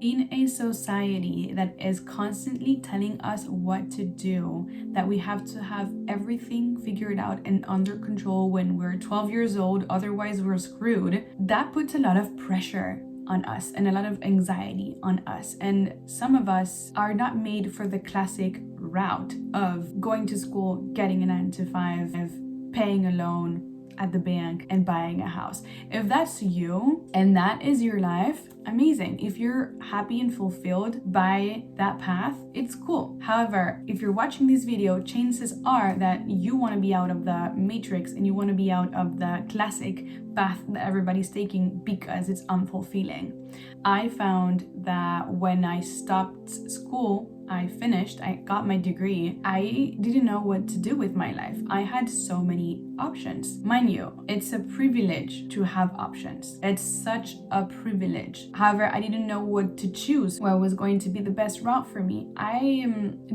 In a society that is constantly telling us what to do, that we have to have everything figured out and under control when we're 12 years old, otherwise we're screwed, that puts a lot of pressure on us and a lot of anxiety on us. And some of us are not made for the classic route of going to school, getting a 9 to 5, paying a loan at the bank and buying a house. If that's you and that is your life, amazing. If you're happy and fulfilled by that path, it's cool. However, if you're watching this video, chances are that you want to be out of the matrix and you want to be out of the classic path that everybody's taking because it's unfulfilling. I found that when I stopped school, I finished, I got my degree, I didn't know what to do with my life. I had so many options. Mind you, it's a privilege to have options. It's such a privilege. However, I didn't know what to choose, what was going to be the best route for me. I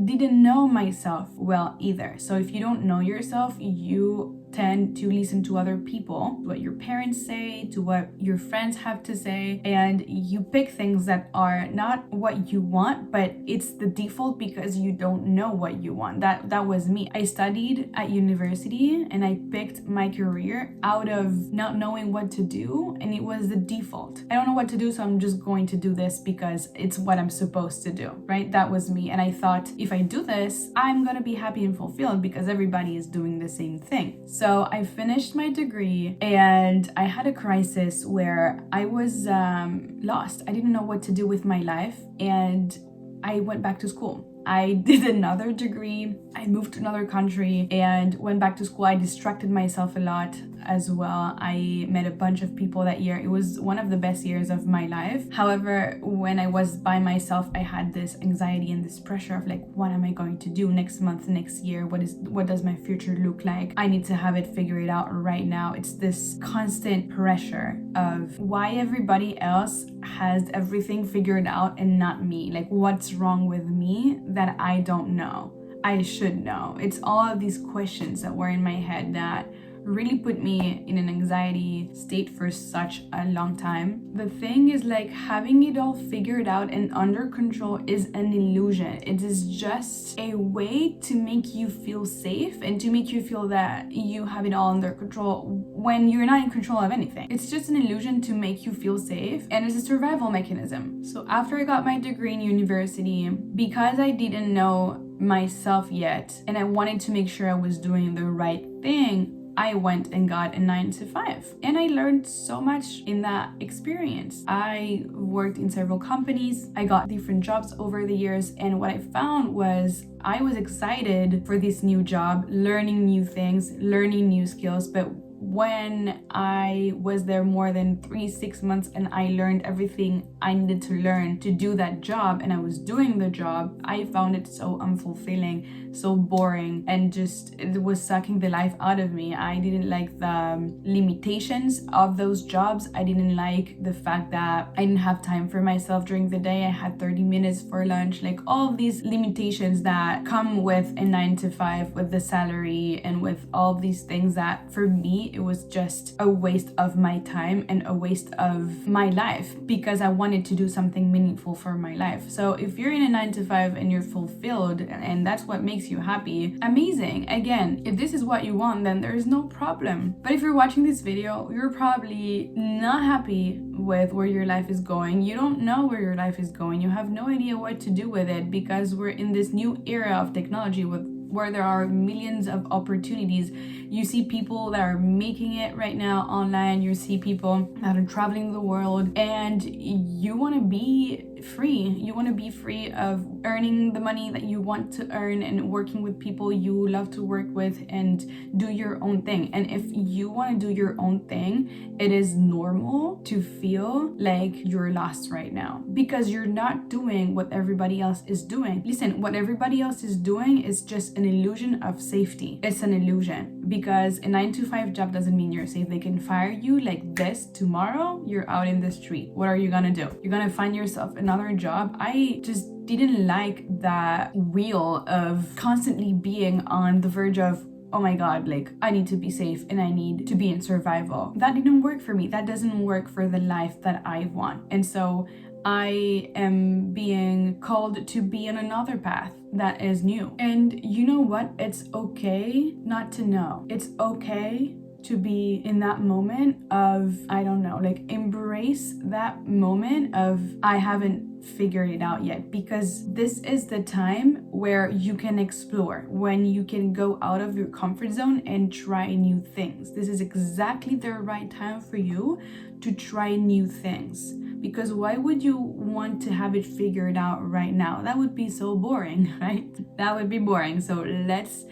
didn't know myself well either. So if you don't know yourself, you tend to listen to other people, what your parents say, to what your friends have to say, and you pick things that are not what you want, but it's the default because you don't know what you want. That was me. I studied at university and I picked my career out of not knowing what to do, and it was the default. I don't know what to do, so I'm just going to do this because it's what I'm supposed to do, right? That was me. And I thought, if I do this, I'm gonna be happy and fulfilled because everybody is doing the same thing. So I finished my degree and I had a crisis where I was lost. I didn't know what to do with my life, and I went back to school. I did another degree, I moved to another country and went back to school. I distracted myself a lot as well. I met a bunch of people that year. It was one of the best years of my life. However, when I was by myself, I had this anxiety and this pressure of like, what am I going to do next month, next year? What does my future look like? I need to have it figured out right now. It's this constant pressure of why everybody else has everything figured out and not me. Like, what's wrong with me that I don't know? I should know. It's all of these questions that were in my head that really put me in an anxiety state for such a long time. The thing is, like, having it all figured out and under control is an illusion. It is just a way to make you feel safe and to make you feel that you have it all under control when you're not in control of anything. It's just an illusion to make you feel safe, and it's a survival mechanism. So after I got my degree in university, because I didn't know myself yet and I wanted to make sure I was doing the right thing, I went and got a 9 to 5, and I learned so much in that experience. I worked in several companies, I got different jobs over the years, and what I found was I was excited for this new job, learning new things, learning new skills, but when I was there more than 6 months and I learned everything I needed to learn to do that job and I was doing the job, I found it so unfulfilling, so boring, and just it was sucking the life out of me. I didn't like the limitations of those jobs. I didn't like the fact that I didn't have time for myself during the day. I had 30 minutes for lunch, like all of these limitations that come with a 9 to 5, with the salary and with all of these things that for me, it was just a waste of my time and a waste of my life because I wanted to do something meaningful for my life. So if you're in a 9 to 5 and you're fulfilled and that's what makes you happy, amazing. Again, if this is what you want, then there's no problem. But if you're watching this video, you're probably not happy with where your life is going. You don't know where your life is going. You have no idea what to do with it because we're in this new era of technology where there are millions of opportunities. You see people that are making it right now online. You see people that are traveling the world, and you want to be free. You want to be free of earning the money that you want to earn and working with people you love to work with and do your own thing. And if you want to do your own thing, it is normal to feel like you're lost right now because you're not doing what everybody else is doing. Listen, what everybody else is doing is just an illusion of safety. It's an illusion because a 9 to 5 job doesn't mean you're safe. They can fire you like this tomorrow. You're out in the street. What are you gonna do? You're gonna find yourself another job. I just didn't like that wheel of constantly being on the verge of, oh my God, like I need to be safe and I need to be in survival. That didn't work for me. That doesn't work for the life that I want. And so I am being called to be on another path that is new. And you know what? It's okay not to know. It's okay to be in that moment of, I don't know, like embrace that moment of I haven't figured it out yet, because this is the time where you can explore, when you can go out of your comfort zone and try new things. This is exactly the right time for you to try new things. Because why would you want to have it figured out right now? That would be so boring, right? That would be boring. So let's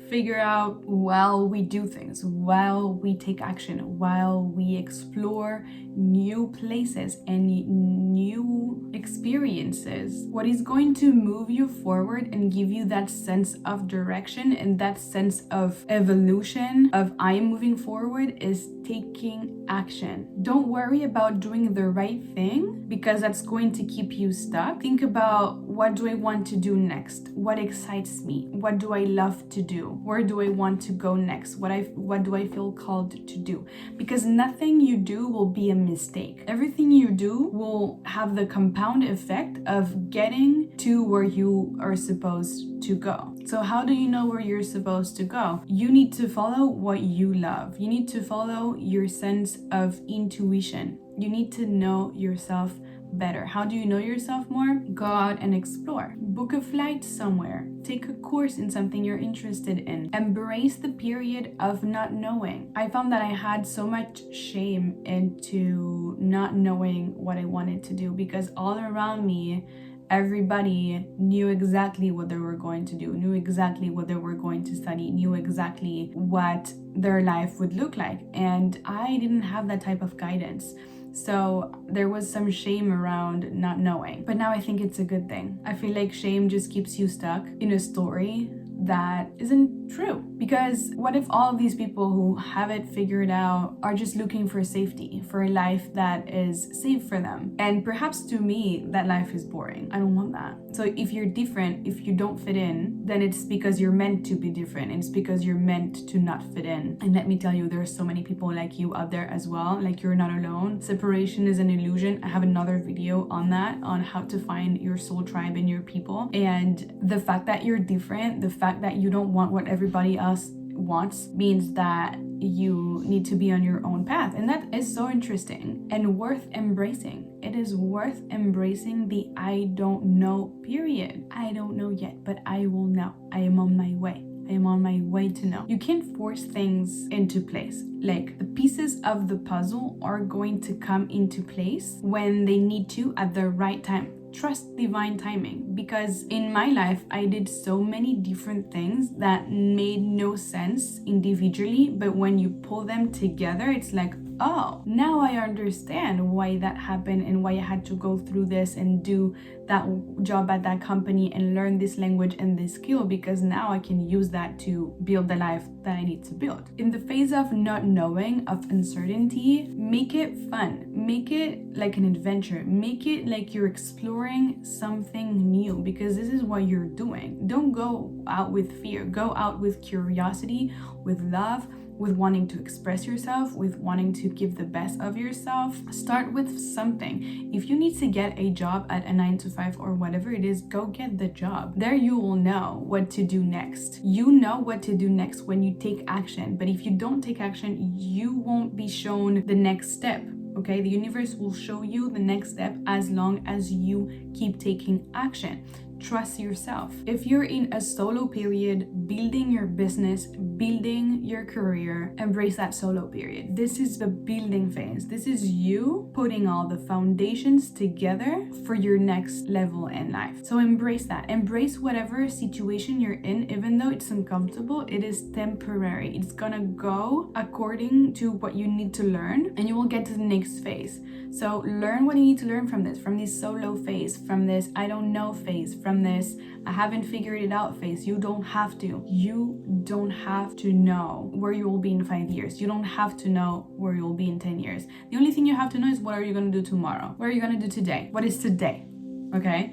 figure out while we do things, while we take action, while we explore new places and new experiences. What is going to move you forward and give you that sense of direction and that sense of evolution of I am moving forward is taking action. Don't worry about doing the right thing, because that's going to keep you stuck. Think about, what do I want to do next? What excites me? What do I love to do? Where do I want to go next? What do I feel called to do? Because nothing you do will be a mistake. Everything you do will have the compound effect of getting to where you are supposed to go. So how do you know where you're supposed to go? You need to follow what you love. You need to follow your sense of intuition. You need to know yourself better. How do you know yourself more? Go out and explore. Book a flight somewhere. Take a course in something you're interested in. Embrace the period of not knowing. I found that I had so much shame into not knowing what I wanted to do, because all around me, everybody knew exactly what they were going to do, knew exactly what they were going to study, knew exactly what their life would look like. And I didn't have that type of guidance. So there was some shame around not knowing. But now I think it's a good thing. I feel like shame just keeps you stuck in a story that isn't true. Because what if all of these people who have it figured out are just looking for safety, for a life that is safe for them? And perhaps to me, that life is boring. I don't want that. So if you're different, if you don't fit in, then it's because you're meant to be different. It's because you're meant to not fit in. And let me tell you, there are so many people like you out there as well. Like, you're not alone. Separation is an illusion. I have another video on that, on how to find your soul tribe and your people. And the fact that you're different, the fact that you don't want what everybody else wants, means that you need to be on your own path. And that is so interesting and worth embracing. It is worth embracing the I don't know period. I don't know yet, but I will know. I am on my way. I am on my way to know. You can't force things into place. Like, the pieces of the puzzle are going to come into place when they need to at the right time. Trust divine timing, because in my life I did so many different things that made no sense individually, but when you pull them together, it's like, oh, now I understand why that happened and why I had to go through this and do that job at that company and learn this language and this skill, because now I can use that to build the life that I need to build. In the phase of not knowing, of uncertainty, make it fun. Make it like an adventure. Make it like you're exploring something new, because this is what you're doing. Don't go out with fear. Go out with curiosity, with love, with wanting to express yourself, with wanting to give the best of yourself. Start with something. If you need to get a job at a 9-to-5 or whatever it is, go get the job. There you will know what to do next. You know what to do next when you take action. But if you don't take action, you won't be shown the next step. Okay, the universe will show you the next step as long as you keep taking action. Trust yourself. If you're in a solo period, building your business, building your career, embrace that solo period. This is the building phase. This is you putting all the foundations together for your next level in life. So embrace that. Embrace whatever situation you're in, even though it's uncomfortable, it is temporary. It's gonna go according to what you need to learn, and you will get to the next phase. So learn what you need to learn from this solo phase, from this I don't know phase, from this I haven't figured it out phase. You don't have to. You don't have to know where you will be in 5 years. You don't have to know where you'll be in 10 years. The only thing you have to know is, what are you going to do tomorrow? What are you going to do today? What is today? Okay?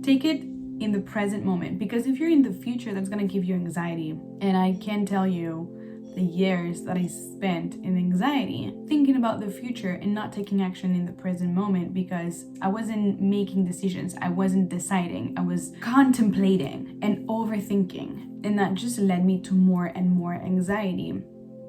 Take it in the present moment, because if you're in the future, that's going to give you anxiety. And I can tell you the years that I spent in anxiety, thinking about the future and not taking action in the present moment because I wasn't making decisions, I wasn't deciding, I was contemplating and overthinking. And that just led me to more and more anxiety.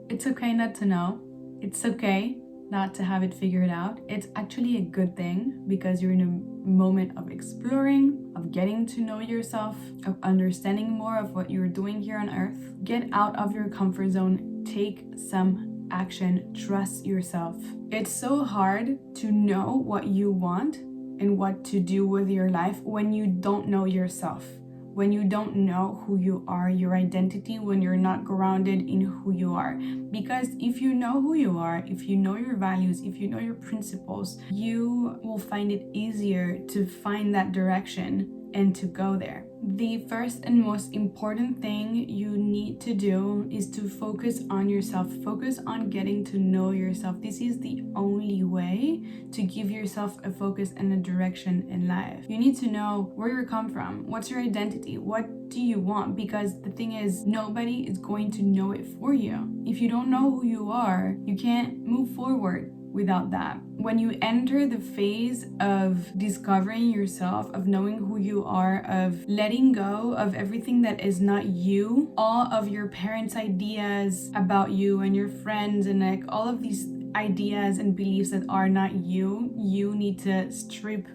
It's okay not to know. It's okay not to have it figured out. It's actually a good thing because you're in a moment of exploring, of getting to know yourself, of understanding more of what you're doing here on earth. Get out of your comfort zone, take some action, trust yourself. It's so hard to know what you want and what to do with your life when you don't know yourself. When you don't know who you are, your identity, when you're not grounded in who you are. Because if you know who you are, if you know your values, if you know your principles, you will find it easier to find that direction and to go there. The first and most important thing you need to do is to focus on yourself. Focus on getting to know yourself. This is the only way to give yourself a focus and a direction in life. You need to know where you come from. What's your identity? What do you want? Because the thing is, nobody is going to know it for you. If you don't know who you are, you can't move forward without that. When you enter the phase of discovering yourself, of knowing who you are, of letting go of everything that is not you, all of your parents' ideas about you and your friends and like all of these ideas and beliefs that are not you, you need to strip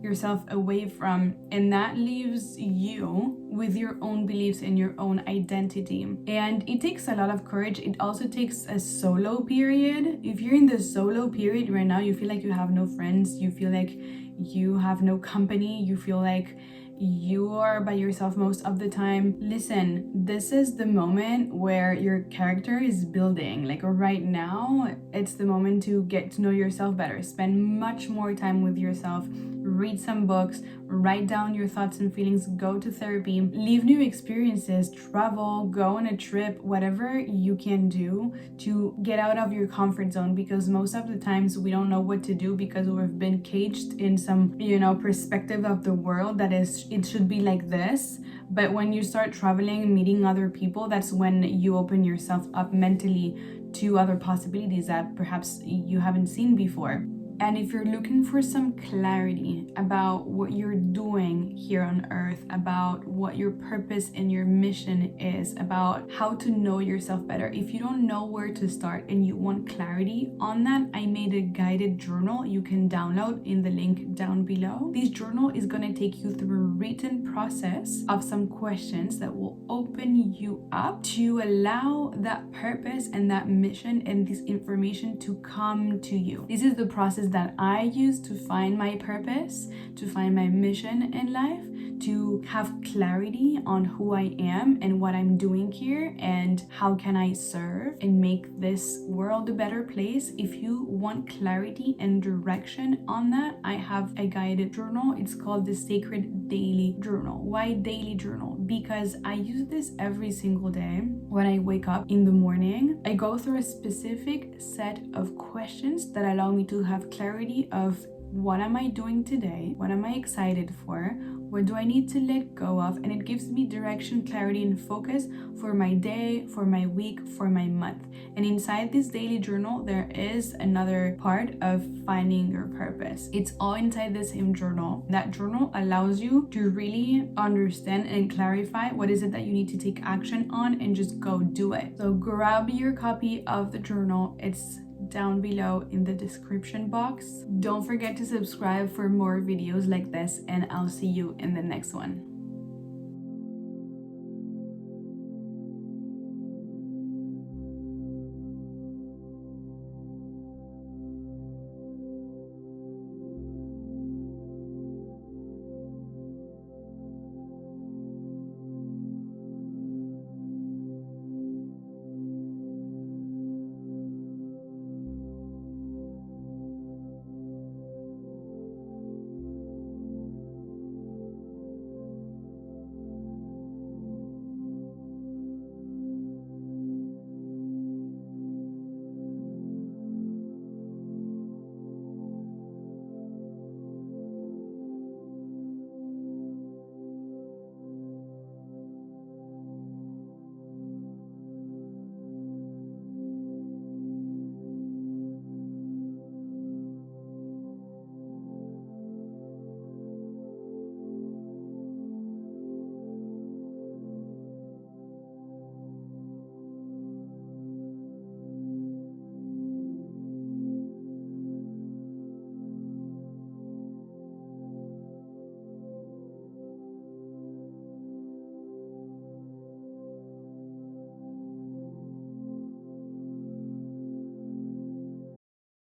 yourself away from, and that leaves you with your own beliefs and your own identity. And it takes a lot of courage. It also takes a solo period. If you're in the solo period right now, you feel like you have no friends, you feel like you have no company, you feel like you are by yourself most of the time. Listen, this is the moment where your character is building. Like right now, it's the moment to get to know yourself better. Spend much more time with yourself. Read some books, write down your thoughts and feelings, go to therapy, live new experiences, travel, go on a trip, whatever you can do to get out of your comfort zone, because most of the times we don't know what to do because we've been caged in some, perspective of the world that is, it should be like this. But when you start traveling and meeting other people, that's when you open yourself up mentally to other possibilities that perhaps you haven't seen before. And if you're looking for some clarity about what you're doing here on earth, about what your purpose and your mission is, about how to know yourself better, if you don't know where to start and you want clarity on that, I made a guided journal you can download in the link down below. This journal is going to take you through a written process of some questions that will open you up to allow that purpose and that mission and this information to come to you. This is the process that I use to find my purpose, to find my mission in life, to have clarity on who I am and what I'm doing here and how can I serve and make this world a better place. If you want clarity and direction on that, I have a guided journal. It's called the Sacred Daily Journal. Why daily journal? Because I use this every single day when I wake up in the morning. I go through a specific set of questions that allow me to have clarity of what am I doing today? What am I excited for? What do I need to let go of? And it gives me direction, clarity, and focus for my day, for my week, for my month. And inside this daily journal, there is another part of finding your purpose. It's all inside the same journal. That journal allows you to really understand and clarify what is it that you need to take action on and just go do it. So grab your copy of the journal. It's down below in the description box. Don't forget to subscribe for more videos like this, and I'll see you in the next one.